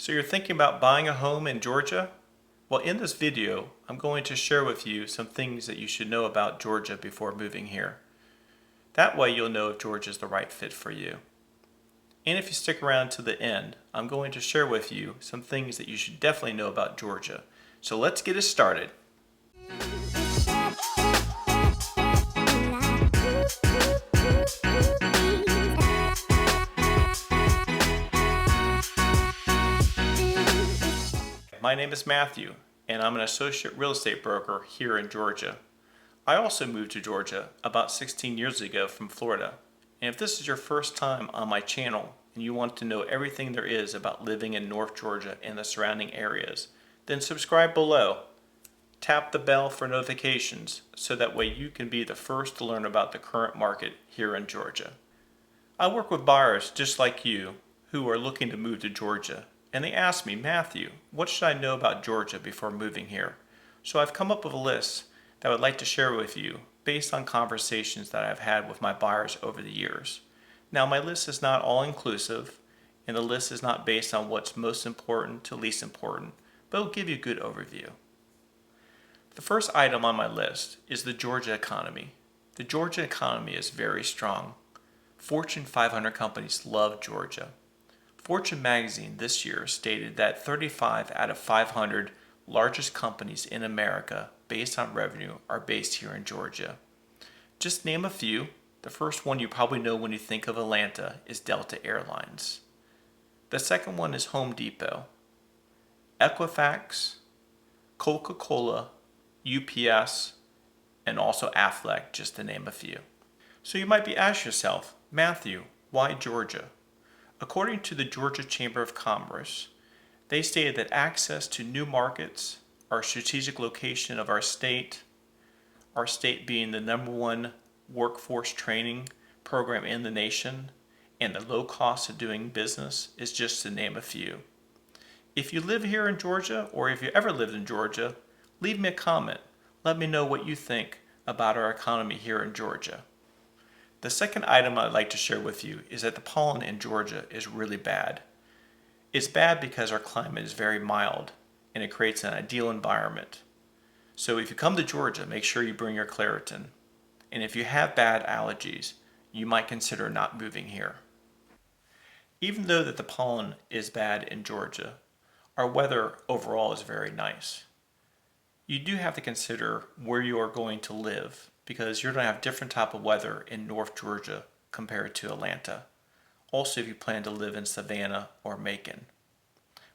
So you're thinking about buying a home in Georgia? Well, in this video, I'm going to share with you some things that you should know about Georgia before moving here. That way you'll know if Georgia is the right fit for you. And if you stick around to the end, I'm going to share with you some things that you should definitely know about Georgia. So let's get it started. My name is Matthew, and I'm an associate real estate broker here in Georgia. I also moved to Georgia about 16 years ago from Florida. And if this is your first time on my channel and you want to know everything there is about living in North Georgia and the surrounding areas, then subscribe below. Tap the bell for notifications so that way you can be the first to learn about the current market here in Georgia. I work with buyers just like you who are looking to move to Georgia, and they ask me, Matthew, what should I know about Georgia before moving here? So I've come up with a list that I would like to share with you based on conversations that I've had with my buyers over the years. Now, my list is not all inclusive, and the list is not based on what's most important to least important, but it'll give you a good overview. The first item on my list is the Georgia economy. The Georgia economy is very strong. Fortune 500 companies love Georgia. Fortune magazine this year stated that 35 out of 500 largest companies in America based on revenue are based here in Georgia. Just name a few. The first one you probably know when you think of Atlanta is Delta Airlines. The second one is Home Depot, Equifax, Coca-Cola, UPS, and also Aflac, just to name a few. So you might be asking yourself, Matthew, why Georgia? According to the Georgia Chamber of Commerce, they stated that access to new markets, our strategic location of our state being the #1 workforce training program in the nation, and the low cost of doing business is just to name a few. If you live here in Georgia, or if you ever lived in Georgia, leave me a comment. Let me know what you think about our economy here in Georgia. The second item I'd like to share with you is that the pollen in Georgia is really bad. It's bad because our climate is very mild and it creates an ideal environment. So if you come to Georgia, make sure you bring your Claritin. And if you have bad allergies, you might consider not moving here. Even though that the pollen is bad in Georgia, our weather overall is very nice. You do have to consider where you are going to live because you're going to have different type of weather in North Georgia compared to Atlanta. Also, if you plan to live in Savannah or Macon.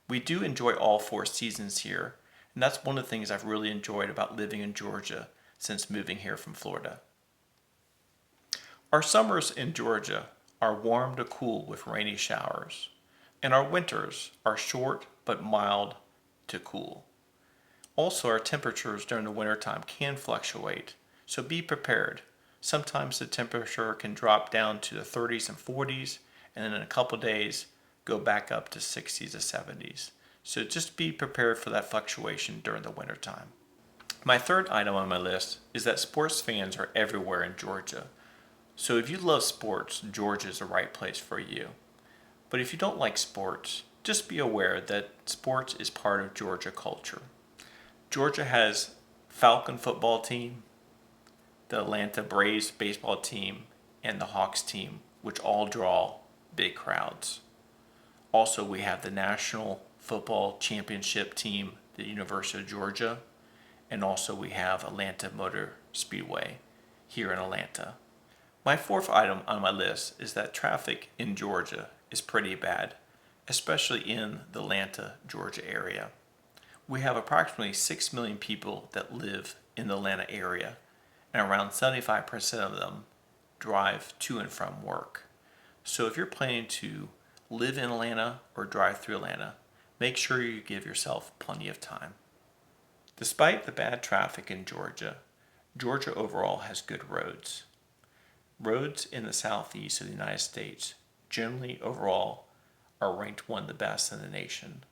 We do enjoy all 4 seasons here, and that's one of the things I've really enjoyed about living in Georgia since moving here from Florida. Our summers in Georgia are warm to cool with rainy showers, and our winters are short but mild to cool. Also, our temperatures during the wintertime can fluctuate, so be prepared. Sometimes the temperature can drop down to the 30s and 40s, and then in a couple days go back up to 60s to 70s. So just be prepared for that fluctuation during the wintertime. My third item on my list is that sports fans are everywhere in Georgia. So if you love sports, Georgia is the right place for you. But if you don't like sports, just be aware that sports is part of Georgia culture. Georgia has Falcon football team, the Atlanta Braves baseball team, and the Hawks team, which all draw big crowds. Also, we have the National Football Championship team, the University of Georgia, and also we have Atlanta Motor Speedway here in Atlanta. My fourth item on my list is that traffic in Georgia is pretty bad, especially in the Atlanta, Georgia area. We have approximately 6 million people that live in the Atlanta area, and around 75% of them drive to and from work. So if you're planning to live in Atlanta or drive through Atlanta, make sure you give yourself plenty of time. Despite the bad traffic in Georgia, Georgia overall has good roads. Roads in the southeast of the United States generally overall are ranked one of the best in the nation.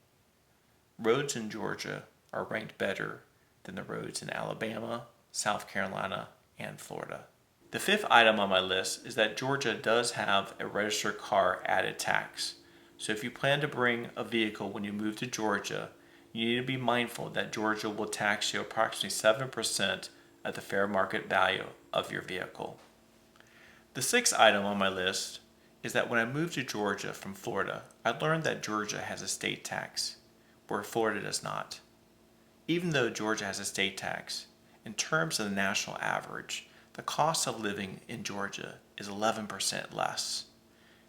Roads in Georgia are ranked better than the roads in Alabama, South Carolina, and Florida. The fifth item on my list is that Georgia does have a registered car added tax. So if you plan to bring a vehicle when you move to Georgia, you need to be mindful that Georgia will tax you approximately 7% of the fair market value of your vehicle. The sixth item on my list is that when I moved to Georgia from Florida, I learned that Georgia has a state tax, where Florida does not. Even though Georgia has a state tax, in terms of the national average, the cost of living in Georgia is 11% less.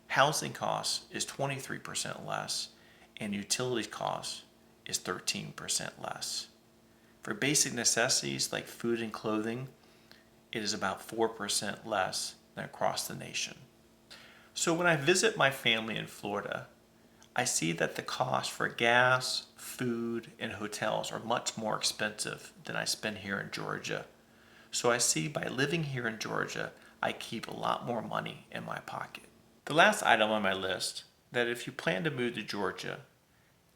Housing costs is 23% less, and utility costs is 13% less. For basic necessities like food and clothing, it is about 4% less than across the nation. So when I visit my family in Florida, I see that the cost for gas, food, and hotels are much more expensive than I spend here in Georgia. So I see by living here in Georgia, I keep a lot more money in my pocket. The last item on my list, that if you plan to move to Georgia,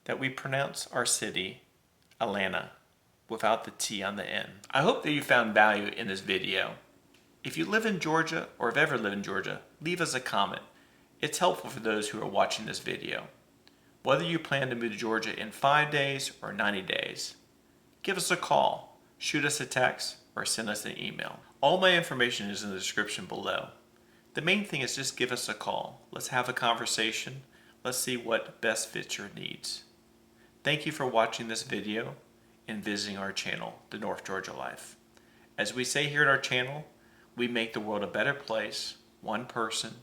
that we pronounce our city Atlanta without the T on the end. I hope that you found value in this video. If you live in Georgia or have ever lived in Georgia, leave us a comment. It's helpful for those who are watching this video. Whether you plan to move to Georgia in 5 days or 90 days, give us a call, shoot us a text, or send us an email. All my information is in the description below. The main thing is just give us a call. Let's have a conversation. Let's see what best fits your needs. Thank you for watching this video and visiting our channel, The North Georgia Life. As we say here at our channel, we make the world a better place, one person,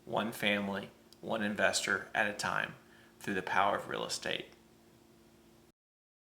one family, one investor at a time, through the power of real estate.